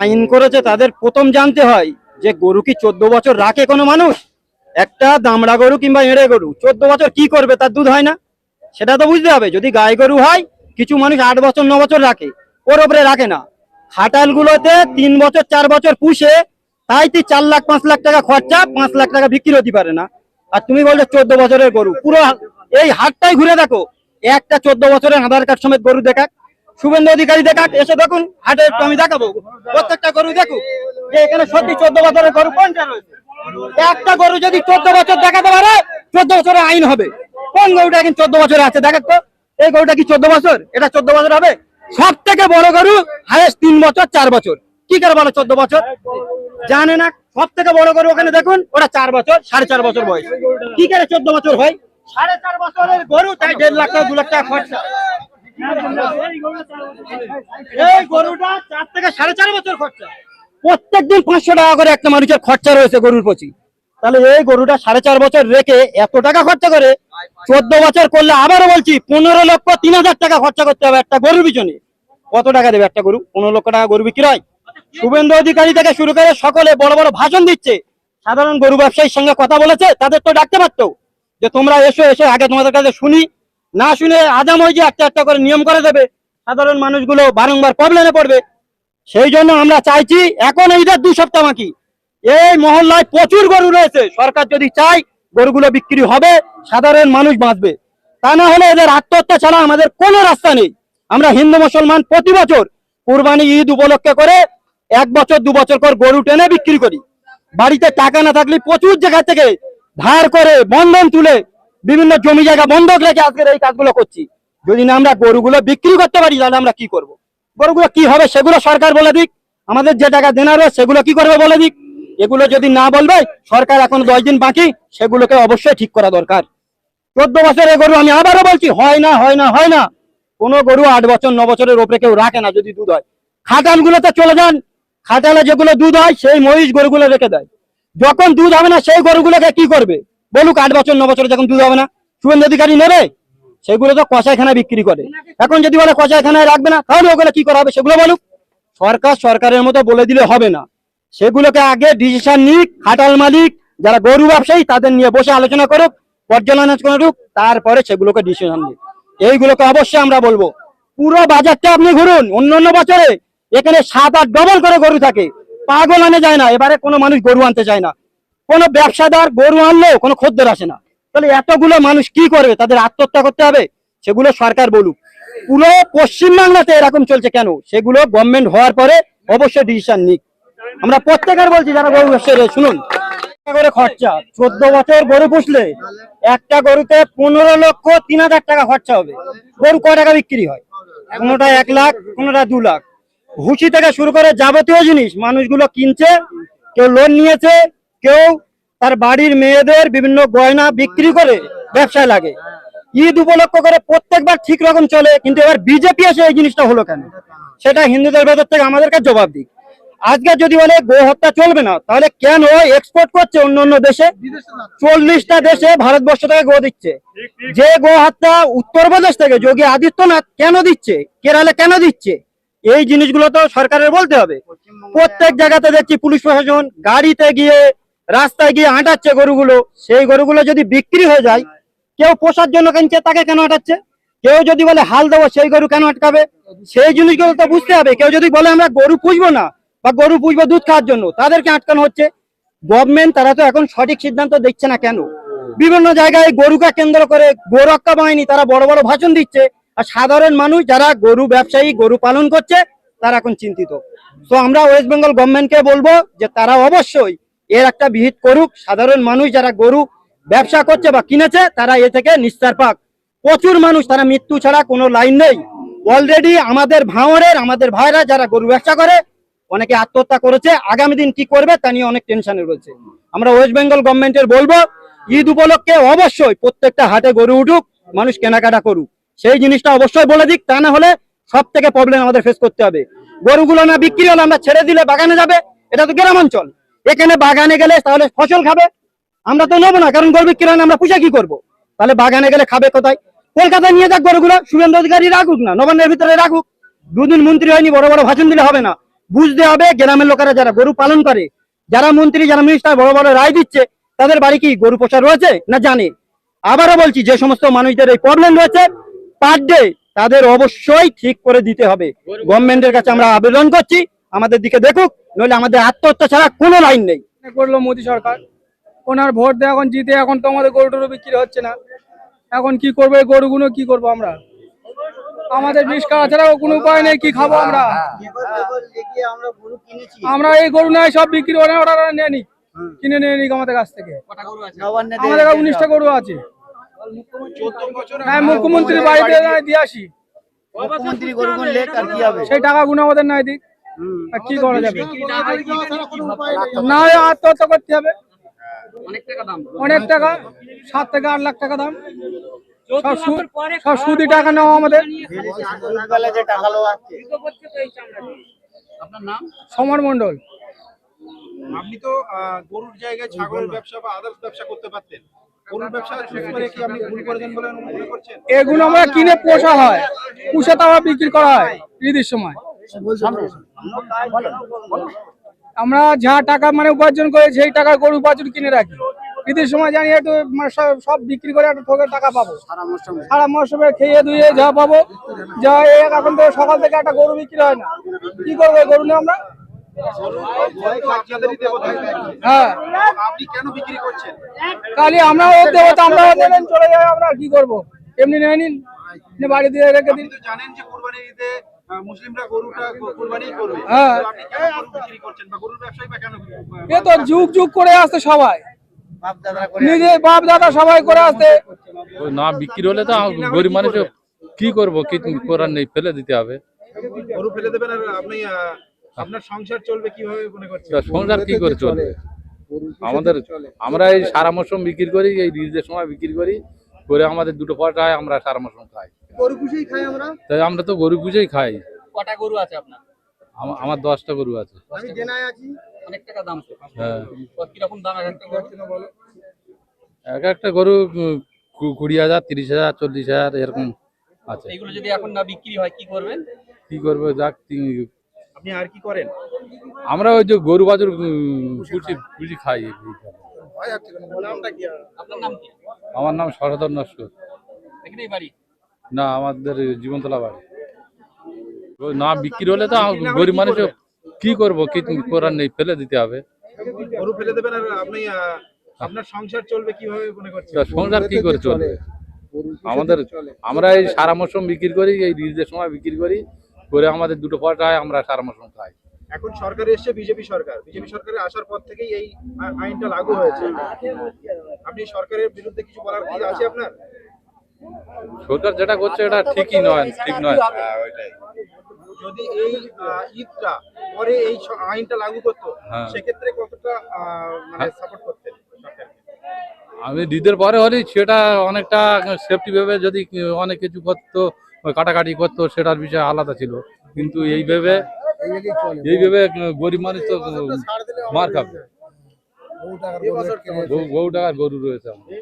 আইন করেছে তাদের প্রথম জানতে হয় যে গরু কি 14 বছর রাখে কোনো মানুষ? একটা দামড়া গরু কিংবা এঁড়ে গরু 14 বছর কি করবে, তার দুধ হয় না? সেটা তো বুঝতে হবে। যদি গাই গরু হয়, কিছু মানুষ 8 বছর 9 বছর রাখে, ওর ওপরে রাখে না। খাটাল গুলোতে 3 বছর 4 বছর পুষে তাই 4 লাখ 5 লাখ টাকা খরচা, 5 লাখ টাকা বিক্রি হতে পারে না। আর তুমি বলছো 14 বছরের গরু। পুরো এই হাটটাই ঘুরে দেখো, একটা 14 বছরের আধার কার্ড সমেত গরু দেখাক, শুভেন্দু অধিকারী দেখাক, এসে দেখুন হাটে, একটু আমি দেখাবো প্রত্যেকটা গরু দেখুক যে এখানে সত্যি 14 বছরের গরু কোনটা রয়েছে। একটা গরু যদি 14 বছর দেখাতে পারে, 14 বছরের আইন হবে। কোন গরুটা এখন 14 বছরে আছে দেখাক তো। এই গরুটা কি 14 বছর? এটা 14 বছর হবে? সব থেকে বড় গরু হায়েস্ট 3 বছর 4 বছর। কি করে বলো 14 বছর? জানে না। সব থেকে বড় গরু ওখানে দেখুন, ওটা 4 বছর 4.5 বছর বয়স। কি করে 14 বছর হয়? 4.5 বছরের গরু, তাই 1.5 লাখ টাকা 2 লাখ টাকা খরচা। এই গরুটা 4 থেকে 4.5 বছর খরচা। প্রত্যেকদিন 500 টাকা করে একটা মানুষের খরচা রয়েছে গরুর প্রতি। তাহলে এই গরুটা 4.5 বছর রেখে এত টাকা খরচা করে 14 বছর করলে, আবারও বলছি 15,03,000 টাকা খরচা করতে হবে একটা গরুর পিছনে। কত টাকা দেবে একটা গরু? 15 লক্ষ টাকা গরু বিক্রি হয়? শুভেন্দু অধিকারী থেকে শুরু করে সকলে বড় বড় ভাষণ দিচ্ছে, সাধারণ গরু ব্যবসায়ীর সঙ্গে কথা বলেছে, তাদের তো ডাকতে পারতো যে তোমরা এসে আগে তোমাদের কাছে শুনি। না শুনে আজাম হয়ে যে একটা একটা করে নিয়ম করে দেবে, সাধারণ মানুষগুলো বারংবার প্রবলেমে পড়বে। সেই জন্য আমরা চাইছি, এখন এইটার 2 সপ্তাহ বাকি, এই মহল্লায় প্রচুর গরু রয়েছে, সরকার যদি চায় গরুগুলো বিক্রি হবে, সাধারণ মানুষ বাঁচবে। তা না হলে এদের আত্মহত্যা ছাড়া আমাদের কোনো রাস্তা নেই। আমরা হিন্দু মুসলমান প্রতি বছর কুরবানি ঈদ উপলক্ষে করে 1 বছর 2 বছর পর গরু টেনে বিক্রি করি। বাড়িতে টাকা না থাকলে প্রচুর জায়গা থেকে ধার করে বন্ধন তুলে বিভিন্ন জমি জায়গা বন্ধক রেখে আজকের এই কাজগুলো করছি। যদি না আমরা গরুগুলো বিক্রি করতে পারি, তাহলে আমরা কি করব? গরুগুলো কি হবে সেগুলো সরকার বলে দিক। আমাদের যে টাকা দেনার সেগুলো কি করবে বলে দিক। এগুলো যদি না বলবে, সরকার এখন 10 দিন বাকি, সেগুলোকে অবশ্যই ঠিক করা দরকার। 14 বছরের গরু, আমি আবারও বলছি, হয় না হয় না হয় না। কোনো গরু 8 বছর 9 বছরের উপরে কেউ রাখে না যদি দুধ হয়। খাটাল গুলোতে চলে যান, খাটালে যেগুলো দুধ হয় সেই মহিষ গরুগুলো রেখে দেয়। যখন দুধ হবে না সেই গরুগুলোকে কি করবে বলুক? 8 বছর 9 বছরে যখন দুধ হবে না, শুভেন্দু অধিকারী নেবে? সেগুলো তো কষাইখানা বিক্রি করে। এখন যদি বলে কষাইখানায় রাখবে না, তাহলে ওগুলো কি করা হবে সেগুলো বলুক। সরকারের মতো বলে দিলে হবে না। সেগুলোকে আগে ডিসিশন নিক খাটাল মালিক, যারা গরু ব্যবসায়ী, তাদের নিয়ে বসে আলোচনা করুক, পর্যালোচনা করুক, তারপরে সেগুলোকে ডিসিশন নিক। এইগুলোকে অবশ্যই আমরা বলবো। পুরো বাজারটা আপনি ঘুরুন, অন্যান্য বছরে এখানে 7-8 ডবল করে গরু থাকে, পাগল আনে যায় না। এবারে কোনো মানুষ গরু আনতে চায় না, কোনো ব্যবসাদার গরু আনলেও কোনো খদ্দের আসে না। তাহলে এতগুলো মানুষ কি করবে? তাদের আত্মহত্যা করতে হবে? সেগুলো সরকার বলুক। পুরো পশ্চিমবাংলাতে এরকম চলছে কেন, সেগুলো গভর্নমেন্ট হওয়ার পরে অবশ্যই ডিসিশন নিক। আমরা প্রত্যেকের বলছি যারা গরু ব্যবসায়ী, শুনুন, করে খরচা 14 বছর গরু পুষলে একটা গরুতে 15,03,000 টাকা খরচা হবে। গরু কয় টাকা বিক্রি হয়? কোনোটা 1 লাখ, কোনোটা 2 লাখ। ভুসি থেকে শুরু করে যাবতীয় জিনিস মানুষগুলো কিনছে, কেউ লোন নিয়েছে, কেউ তার বাড়ির মেয়েদের বিভিন্ন গয়না বিক্রি করে ব্যবসায় লাগে। ঈদ উপলক্ষ করে প্রত্যেকবার ঠিক রকম চলে, কিন্তু এবার বিজেপি এসে এই জিনিসটা হলো কেন? সেটা হিন্দুদের ভেতর থেকে আমাদেরকে জবাব দিক। আজকে যদি বলে গো হত্যা চলবে না, তাহলে কেন এক্সপোর্ট করছে অন্য দেশে? 40টা দেশে ভারতবর্ষ থেকে গো দিচ্ছে। যে গো হত্যা উত্তরপ্রদেশ থেকে যোগী আদিত্যনাথ কেন দিচ্ছে, কেরালে কেন দিচ্ছে? এই জিনিসগুলো তো সরকারের বলতে হবে। প্রত্যেক জায়গাতে দেখছি পুলিশ প্রশাসন গাড়িতে গিয়ে রাস্তায় গিয়ে হাঁটাচ্ছে গরুগুলো। সেই গরুগুলো যদি বিক্রি হয়ে যায়, কেউ পোষার জন্য কিনছে, তাকে কেন হাঁটাচ্ছে? কেউ যদি বলে হাল দেবো, সেই গরু কেন আটকাবে? সেই জিনিসগুলো তো বুঝতে হবে। কেউ যদি বলে আমরা গরু পুষবো না বা গরু পুষবো দুধ খাওয়ার জন্য, তাদেরকে আটকানো হচ্ছে। গভর্নমেন্ট তারা তো এখন সঠিক সিদ্ধান্ত দিচ্ছে না কেন? বিভিন্ন জায়গায় গরুকে কেন্দ্র করে গোরক্ষা বাহিনী তারা বড় বড় ভাষণ দিচ্ছে, আর সাধারণ মানুষ যারা গরু ব্যবসায়ী গরু পালন করছে তারা এখন চিন্তিত। তো আমরা ওয়েস্ট বেঙ্গল গভর্নমেন্টকে বলবো যে তারা অবশ্যই এর একটা বিহিত করুক। সাধারণ মানুষ যারা গরু ব্যবসা করছে বা কিনেছে, তারা এ থেকে নিস্তার পাক। প্রচুর মানুষ, তারা মৃত্যু ছাড়া কোনো লাইন নেই। অলরেডি আমাদের ভাঙড়ের আমাদের ভাইরা যারা গরু ব্যবসা করে, অনেকে আত্মহত্যা করেছে। আগামী দিন কি করবে তা নিয়ে অনেক টেনশনে রয়েছে। আমরা ওয়েস্ট বেঙ্গল গভর্নমেন্টের বলবো, ঈদ উপলক্ষে অবশ্যই প্রত্যেকটা হাটে গরু উঠুক, মানুষ কেনাকাটা করুক। সেই জিনিসটা অবশ্যই বলে দিক। তা না হলে সব থেকে প্রবলেম আমাদের ফেস করতে হবে। গরুগুলো না বিক্রি হলে আমরা ছেড়ে দিলে বাগানে যাবে, এটা তো গ্রামাঞ্চল। এখানে বাগানে গেলে তাহলে ফসল খাবে, আমরা তো নেবো না, কারণ গরু বিক্রি হলে আমরা পুষে কি করবো? তাহলে বাগানে গেলে খাবে কোথায়? কলকাতায় নিয়ে যাক গরুগুলো, শুভেন্দু অধিকারী রাখুক না, নবান্নের ভিতরে রাখুক। 2 দিন মন্ত্রী হয়নি, বড় বড় ভাষণ দিলে হবে না। বুঝতে হবে গ্রামের লোকেরা যারা গরু পালন করে, যারা মন্ত্রী যারা মিনিস্টার বড় বড় রায় দিচ্ছে, তাদের বাড়ি কি গরু পোষা রয়েছে না জানে? আবারও বলছি, যে সমস্ত মানুষদের এই প্রবলেম রয়েছে পার ডে তাদের অবশ্যই ঠিক করে দিতে হবে। গভর্নমেন্টের কাছে আমরা আবেদন করছি, আমাদের দিকে দেখুক, নইলে আমাদের আত্মহত্যা ছাড়া কোনো লাইন নেই। করলো মোদী সরকার, ওনার ভোট দিয়ে এখন জিতে, এখন তো আমাদের গরু টরু বিক্রি হচ্ছে না। এখন কি করবো এই গরুগুলো, কি করবো আমরা? আমাদের বিষ খাওয়া ছাড়া কোনো উপায় নেই, কি খাবো আমরা? আমরা এই গরু নাই সব বিক্রি করে ওরা নেয়নি, কিনে নিয়ে নিক আমাদের কাছ থেকে। আমাদের কাছে 19টা গরু আছে। হ্যাঁ, মুখ্যমন্ত্রীর বাড়িতে দিয়ে আসি, সেই টাকা গুলো আমাদের নাই দিক, আর কি করা যাবে? না, আত্মহত্যা করতে হবে। অনেক টাকা, 7 থেকে 8 লাখ টাকা দাম, সব সুদি টাকা নেওয়া আমাদের। সমর মন্ডল। আপনি তো গরুর জায়গায় ছাগলের ব্যবসা বা আদার্স ব্যবসা করতে পারতেন, গরুর ব্যবসা করে কি আপনি ভুল করেছেন বলে মনে করছেন? এগুলো আমরা কিনে পোষা হয়, পুষে তো আবার বিক্রি করা হয় ঈদের সময়। আমরা যা টাকা মানে উপার্জন করে সেই টাকা গরু বাছুর কিনে রাখি, ঈদের সময় জানি একটু মানে সব বিক্রি করে একটা ঠোকের টাকা পাবো। সারা মৌসুমে খেয়ে ধুয়ে যা পাবো, যা এখন তো সকাল থেকে একটা গরু বিক্রি হয় না, কি করবো গরু নিয়ে আমরা? হ্যাঁ, আপনি কেন বিক্রি করছেন? খালি আমরা দেবতা, আমরা নেবেন চলে যাই, আমরা কি করবো? এমনি নেয় নিন, বাড়ি দিয়ে রেখে দিন। আপনি তো জানেন যে কুরবানির ঈদে মুসলিমরা গরুটা কুরবানি করবে, হ্যাঁ। তো আপনি কেন গরু বিক্রি করছেন বা গরুর ব্যবসায়ী বা কেন? এ তো যুগ যুগ করে আসতে সবাই, নিজে বাপ দাদা সবাই করে আসতে। না বিক্রি হলে তো গরিব মানুষ কি করবো, কি করার নেই, ফেলে দিতে হবে। গরু ফেলে দেবেন আর আপনি আপনার সংসার চলবে কিভাবে মনে করছেন? তা সংসার কি করে চলবে আমাদের? আমরা এই সারা মৌসুম বিক্রি করি, এই ঈদের সময় বিক্রি করি, করে আমাদের দুটো পয়সা হয়, আমরা সারা মৌসুম খাই। গরু পুষেই খাই আমরা। তাই আমরা তো গরু পুষেই খাই। কটা গরু আছে আপনার? আমার 10টা গরু আছে। আমি জেনায় আছি। অনেক টাকা দাম তো। হ্যাঁ, কিরকম দাম এক একটা গরু? এক একটা গরু 20,000, 30,000, 40,000 এরকম আছে। এইগুলো যদি এখন না বিক্রি হয় কি করবেন? কি করবো, যাক আপনি আর কি করেন? আমরা ওই যে গরু বাছুর পুষি খাই। নামটা কি? আপনার নাম কি? আমার নাম সরদর নস্কর। এখানেই বাড়ি? না, আমাদের জীবনতলা বাড়ি। না বিক্রি হলে তো গরিব মানুষ কি করবো, কি করার নেই, ফেলে দিতে হবে। গরু ফেলে দেবেন আর আপনি আপনার সংসার চলবে কিভাবে মনে করছেন? তা সংসার কি করে চলবে আমাদের? আমরা এই সারা মৌসুম বিক্রি করি, এই ঈদের সময় বিক্রি করি, করে আমাদের দুটো পয়সা হয়, আমরা সারা মৌসুম খাই। এখন সরকার এসছে বিজেপি সরকার, বিজেপি সরকারের আসার পর থেকেই এই আইনটা লাগু হয়েছে। আপনি সরকারের বিরুদ্ধে কিছু বলার কি আছে আপনার? সরকার যেটা করছে এটা ঠিকই নয়, ঠিক নয়। যদি এই ঈদটা পরে এই আইনটা লাগু করতো, হ্যাঁ। সেক্ষেত্রে কতটা মানে সাপোর্ট করতেন সরকারকে? আমি ঈদের পরে হলে সেটা অনেকটা সেফটি ভেবে যদি অনেক কিছু করতো, কাটাকাটি করতো, সেটার বিষয় আলাদা ছিল। কিন্তু এইভাবে গরিব মানুষ তো মার খাবে। বহু টাকার গরু রয়েছে।